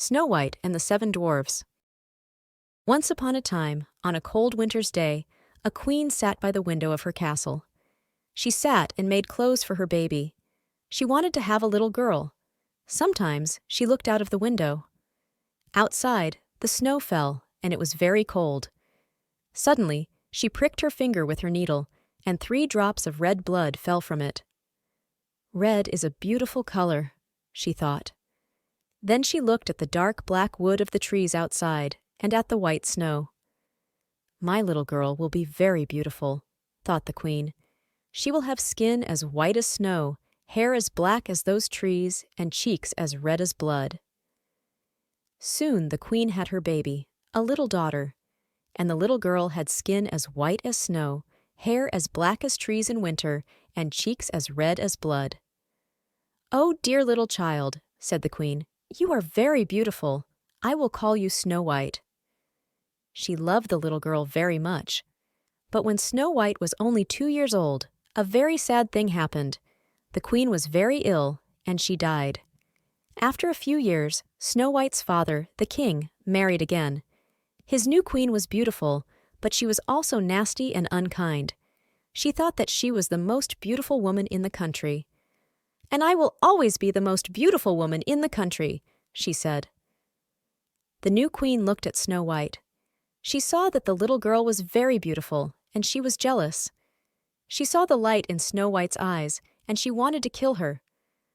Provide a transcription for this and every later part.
Snow White and the Seven Dwarfs. Once upon a time, on a cold winter's day, a queen sat by the window of her castle. She sat and made clothes for her baby. She wanted to have a little girl. Sometimes she looked out of the window. Outside, the snow fell, and it was very cold. Suddenly, she pricked her finger with her needle, and 3 drops of red blood fell from it. "Red is a beautiful color," she thought. Then she looked at the dark black wood of the trees outside and at the white snow. "My little girl will be very beautiful," thought the queen. "She will have skin as white as snow, hair as black as those trees, and cheeks as red as blood." Soon the queen had her baby, a little daughter, and the little girl had skin as white as snow, hair as black as trees in winter, and cheeks as red as blood. "Oh, dear little child," said the queen, "you are very beautiful. I will call you Snow White." She loved the little girl very much. But when Snow White was only 2 years old, a very sad thing happened. The queen was very ill, and she died. After a few years, Snow White's father, the king, married again. His new queen was beautiful, but she was also nasty and unkind. She thought that she was the most beautiful woman in the country. "And I will always be the most beautiful woman in the country," she said. The new queen looked at Snow White. She saw that the little girl was very beautiful, and she was jealous. She saw the light in Snow White's eyes, and she wanted to kill her.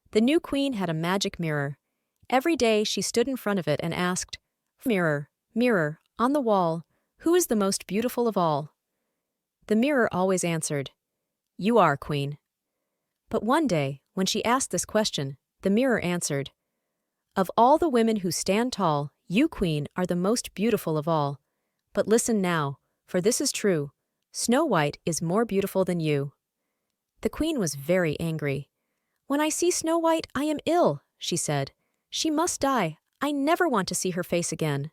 The new queen had a magic mirror. Every day she stood in front of it and asked, "Mirror, mirror, on the wall, who is the most beautiful of all?" The mirror always answered, "You are, queen." But one day, when she asked this question, the mirror answered, "Of all the women who stand tall, you, queen, are the most beautiful of all. But listen now, for this is true. Snow White is more beautiful than you." The queen was very angry. "When I see Snow White, I am ill," she said. "She must die. I never want to see her face again."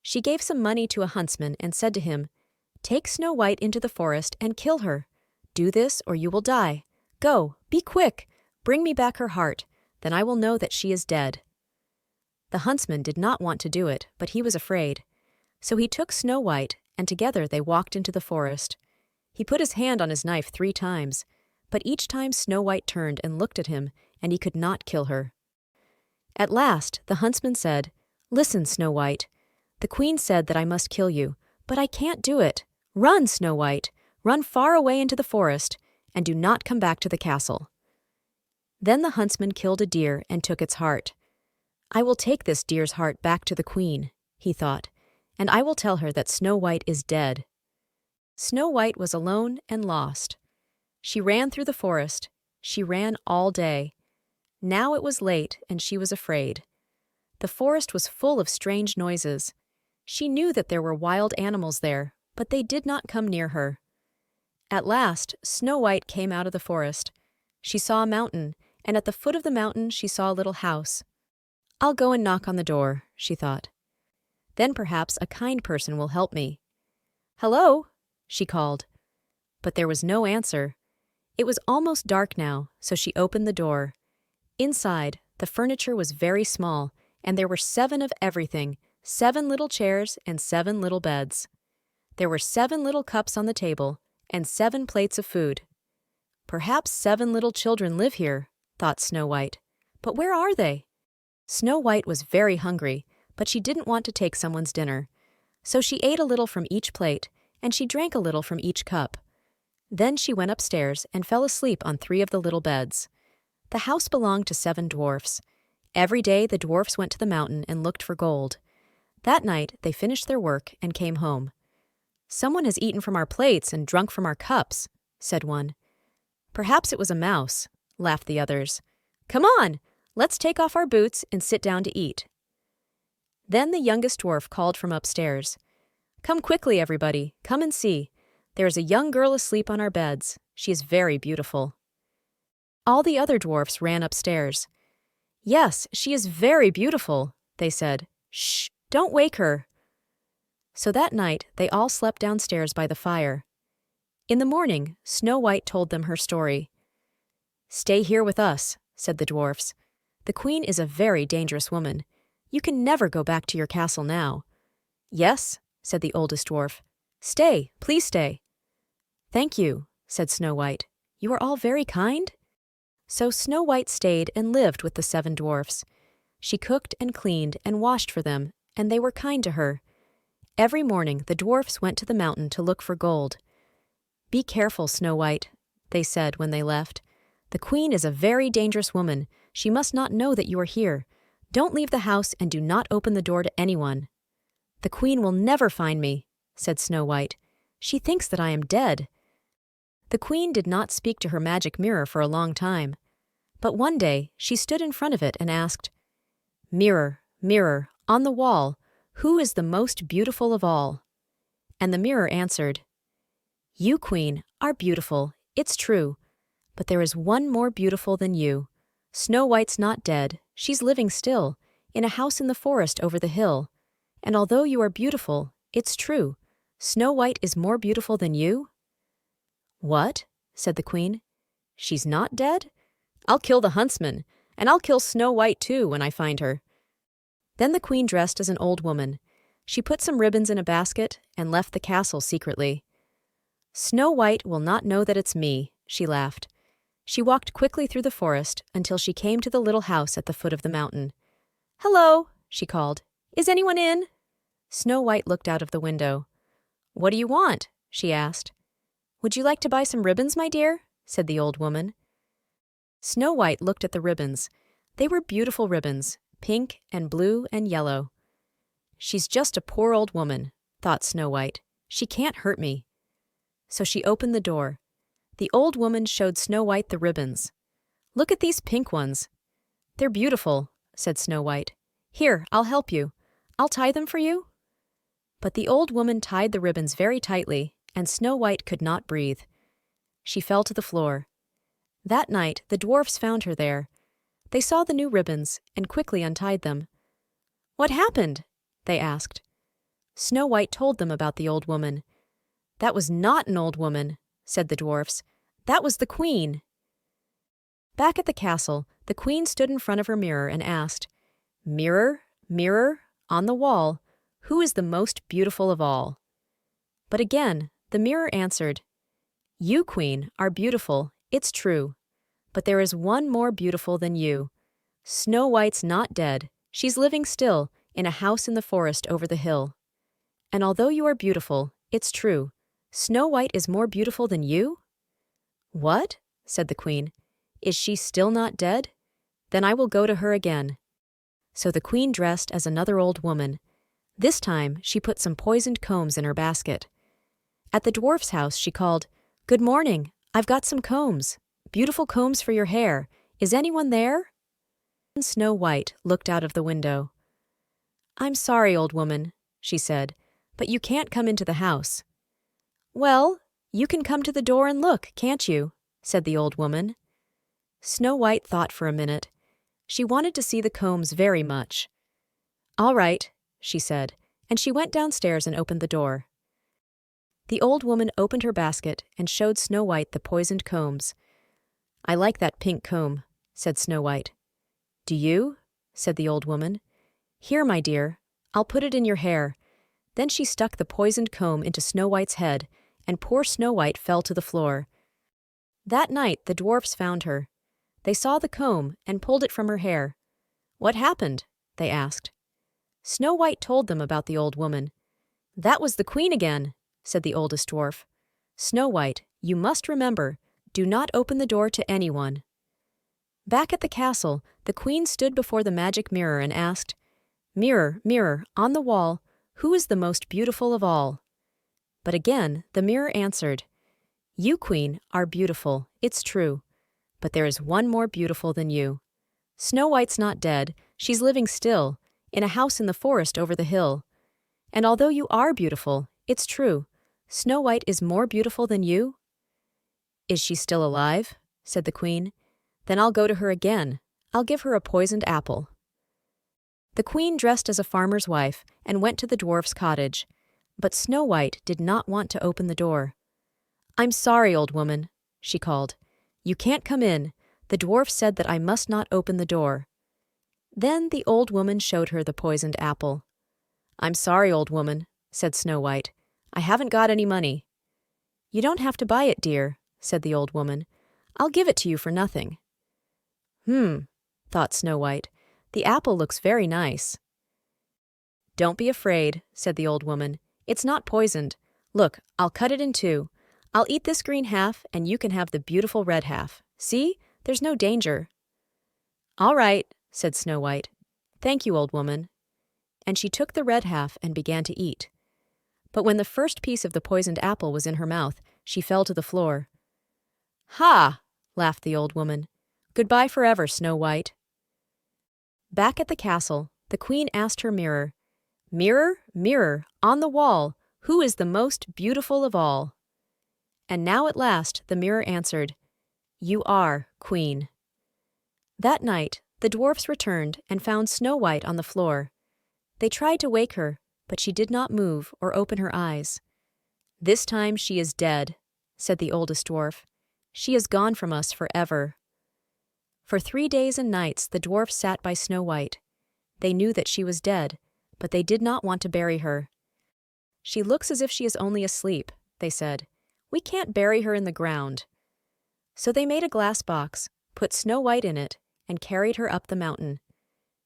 She gave some money to a huntsman and said to him, "Take Snow White into the forest and kill her. Do this or you will die. Go, be quick, bring me back her heart, then I will know that she is dead." The huntsman did not want to do it, but he was afraid. So he took Snow White, and together they walked into the forest. He put his hand on his knife 3 times, but each time Snow White turned and looked at him, and he could not kill her. At last the huntsman said, "Listen, Snow White. The queen said that I must kill you, but I can't do it. Run, Snow White, run far away into the forest, and do not come back to the castle." Then the huntsman killed a deer and took its heart. "I will take this deer's heart back to the queen," he thought, "and I will tell her that Snow White is dead." Snow White was alone and lost. She ran through the forest. She ran all day. Now it was late, and she was afraid. The forest was full of strange noises. She knew that there were wild animals there, but they did not come near her. At last, Snow White came out of the forest. She saw a mountain, and at the foot of the mountain she saw a little house. "I'll go and knock on the door," she thought. "Then perhaps a kind person will help me." "Hello," she called. But there was no answer. It was almost dark now, so she opened the door. Inside, the furniture was very small, and there were 7 of everything, 7 little chairs and 7 little beds. There were 7 little cups on the table, and 7 plates of food. "Perhaps 7 little children live here," thought Snow White. "But where are they?" Snow White was very hungry, but she didn't want to take someone's dinner. So she ate a little from each plate, and she drank a little from each cup. Then she went upstairs and fell asleep on 3 of the little beds. The house belonged to 7 dwarfs. Every day the dwarfs went to the mountain and looked for gold. That night they finished their work and came home. "Someone has eaten from our plates and drunk from our cups," said one. "Perhaps it was a mouse," laughed the others. "Come on, let's take off our boots and sit down to eat." Then the youngest dwarf called from upstairs, "Come quickly, everybody, come and see. There is a young girl asleep on our beds. She is very beautiful." All the other dwarfs ran upstairs. "Yes, she is very beautiful," they said. "Shh, don't wake her." So that night they all slept downstairs by the fire. In the morning, Snow White told them her story. "Stay here with us," said the dwarfs. "The queen is a very dangerous woman. You can never go back to your castle now." "Yes," said the oldest dwarf. "Stay, please stay." "Thank you," said Snow White. "You are all very kind." So Snow White stayed and lived with the 7 dwarfs. She cooked and cleaned and washed for them, and they were kind to her. Every morning the dwarfs went to the mountain to look for gold. "Be careful, Snow White," they said when they left. "The queen is a very dangerous woman. She must not know that you are here. Don't leave the house and do not open the door to anyone." "The queen will never find me," said Snow White. "She thinks that I am dead." The queen did not speak to her magic mirror for a long time. But one day she stood in front of it and asked, "Mirror, mirror, on the wall, who is the most beautiful of all?" And the mirror answered, "You, queen, are beautiful, it's true, but there is one more beautiful than you. Snow White's not dead, she's living still, in a house in the forest over the hill. And although you are beautiful, it's true, Snow White is more beautiful than you." "What?" said the queen. "She's not dead? I'll kill the huntsman, and I'll kill Snow White too when I find her." Then the queen dressed as an old woman. She put some ribbons in a basket and left the castle secretly. "Snow White will not know that it's me," she laughed. She walked quickly through the forest until she came to the little house at the foot of the mountain. "Hello," she called. "Is anyone in?" Snow White looked out of the window. "What do you want?" she asked. "Would you like to buy some ribbons, my dear?" said the old woman. Snow White looked at the ribbons. They were beautiful ribbons, pink and blue and yellow. "She's just a poor old woman," thought Snow White. "She can't hurt me." So she opened the door. The old woman showed Snow White the ribbons. "Look at these pink ones." "They're beautiful," said Snow White. "Here, I'll help you. I'll tie them for you." But the old woman tied the ribbons very tightly, and Snow White could not breathe. She fell to the floor. That night the dwarfs found her there. They saw the new ribbons and quickly untied them. "What happened?" they asked. Snow White told them about the old woman. "That was not an old woman," said the dwarfs. "That was the queen." Back at the castle, the queen stood in front of her mirror and asked, "Mirror, mirror, on the wall, who is the most beautiful of all?" But again, the mirror answered, "You, queen, are beautiful, it's true, but there is one more beautiful than you. Snow White's not dead, she's living still, in a house in the forest over the hill. And although you are beautiful, it's true, Snow White is more beautiful than you?" "What?" said the queen. "Is she still not dead? Then I will go to her again." So the queen dressed as another old woman. This time she put some poisoned combs in her basket. At the dwarf's house she called, "Good morning, I've got some combs. Beautiful combs for your hair. Is anyone there?" Snow White looked out of the window. "I'm sorry, old woman," she said, "but you can't come into the house." "Well, you can come to the door and look, can't you?" said the old woman. Snow White thought for a minute. She wanted to see the combs very much. "All right," she said, and she went downstairs and opened the door. The old woman opened her basket and showed Snow White the poisoned combs. "I like that pink comb," said Snow White. "Do you?" said the old woman. "Here, my dear, I'll put it in your hair." Then she stuck the poisoned comb into Snow White's head, and poor Snow White fell to the floor. That night the dwarfs found her. They saw the comb and pulled it from her hair. "What happened?" they asked. Snow White told them about the old woman. "That was the queen again," said the oldest dwarf. "Snow White, you must remember, do not open the door to anyone." Back at the castle, the queen stood before the magic mirror and asked, "Mirror, mirror, on the wall, who is the most beautiful of all?" But again the mirror answered, "You, queen, are beautiful, it's true, but there is one more beautiful than you. Snow White's not dead, she's living still, in a house in the forest over the hill. And although you are beautiful, it's true, Snow White is more beautiful than you?" "Is she still alive?" said the queen. "Then I'll go to her again. I'll give her a poisoned apple." The queen dressed as a farmer's wife and went to the dwarf's cottage. But Snow White did not want to open the door. "I'm sorry, old woman," she called. "You can't come in. The dwarf said that I must not open the door." Then the old woman showed her the poisoned apple. "I'm sorry, old woman," said Snow-White. "I haven't got any money." "You don't have to buy it, dear," said the old woman. "I'll give it to you for nothing." Thought Snow-White. "The apple looks very nice." "Don't be afraid," said the old woman. "It's not poisoned. Look, I'll cut it in two. I'll eat this green half, and you can have the beautiful red half. See? There's no danger." "All right," said Snow-White. "Thank you, old woman." And she took the red half and began to eat. But when the first piece of the poisoned apple was in her mouth, she fell to the floor. "Ha!" laughed the old woman. "Goodbye forever, Snow-White." Back at the castle, the queen asked her mirror, "Mirror, mirror, on the wall, who is the most beautiful of all?" And now at last the mirror answered, "You are, queen." That night, the dwarfs returned and found Snow-White on the floor. They tried to wake her, but she did not move or open her eyes. "This time she is dead," said the oldest dwarf. "She is gone from us forever." For 3 days and nights the dwarfs sat by Snow-White. They knew that she was dead, but they did not want to bury her. "She looks as if she is only asleep," they said. "We can't bury her in the ground." So they made a glass box, put Snow-White in it, and carried her up the mountain.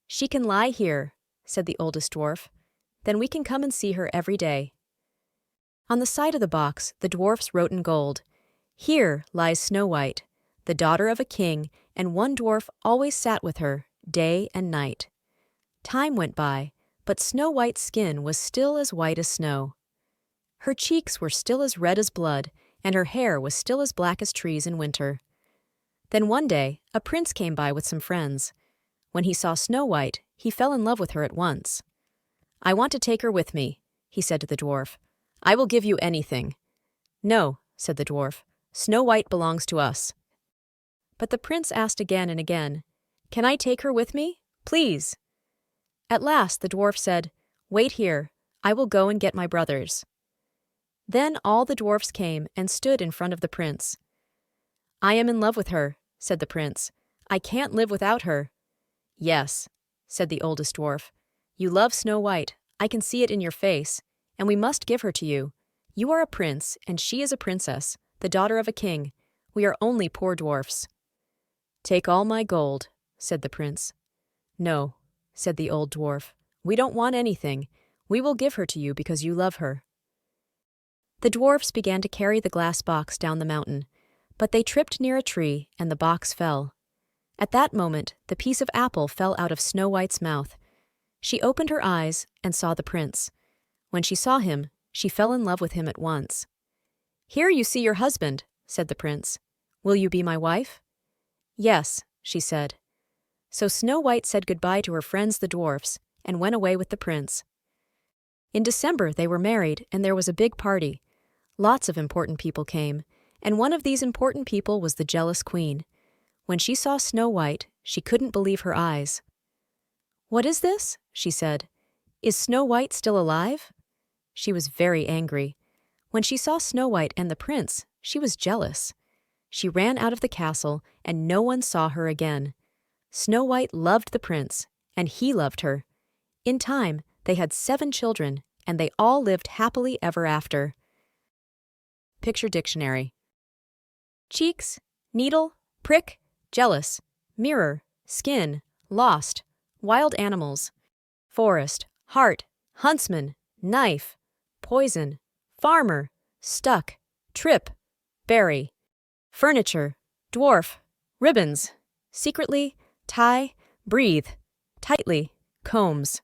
"She can lie here," said the oldest dwarf. "Then we can come and see her every day." On the side of the box, the dwarfs wrote in gold, "Here lies Snow-White, the daughter of a king, and one dwarf always sat with her, day and night." Time went by, but Snow-White's skin was still as white as snow. Her cheeks were still as red as blood, and her hair was still as black as trees in winter. Then one day, a prince came by with some friends. When he saw Snow-White, he fell in love with her at once. "I want to take her with me," he said to the dwarf. "I will give you anything." "No," said the dwarf. "Snow-White belongs to us." But the prince asked again and again, "Can I take her with me? Please." At last the dwarf said, "Wait here. I will go and get my brothers." Then all the dwarfs came and stood in front of the prince. "I am in love with her," said the prince. "I can't live without her." "Yes," said the oldest dwarf. "You love Snow-White. I can see it in your face, and we must give her to you. You are a prince, and she is a princess, the daughter of a king. We are only poor dwarfs." "Take all my gold," said the prince. "No," said the old dwarf. "We don't want anything. We will give her to you because you love her." The dwarfs began to carry the glass box down the mountain, but they tripped near a tree and the box fell. At that moment, the piece of apple fell out of Snow-White's mouth. She opened her eyes and saw the prince. When she saw him, she fell in love with him at once. "Here you see your husband," said the prince. "Will you be my wife?" "Yes," she said. So Snow-White said goodbye to her friends the dwarfs and went away with the prince. In December they were married and there was a big party. Lots of important people came, and one of these important people was the jealous queen. When she saw Snow-White, she couldn't believe her eyes. "What is this?" she said. "Is Snow-White still alive?" She was very angry. When she saw Snow-White and the prince, she was jealous. She ran out of the castle, and no one saw her again. Snow-White loved the prince, and he loved her. In time, they had 7 children, and they all lived happily ever after. Picture dictionary. Cheeks, needle, prick, jealous, mirror, skin, lost, wild animals, forest, heart, huntsman, knife, poison, farmer, stuck, trip, berry, furniture, dwarf, ribbons, secretly, tie, breathe, tightly, combs.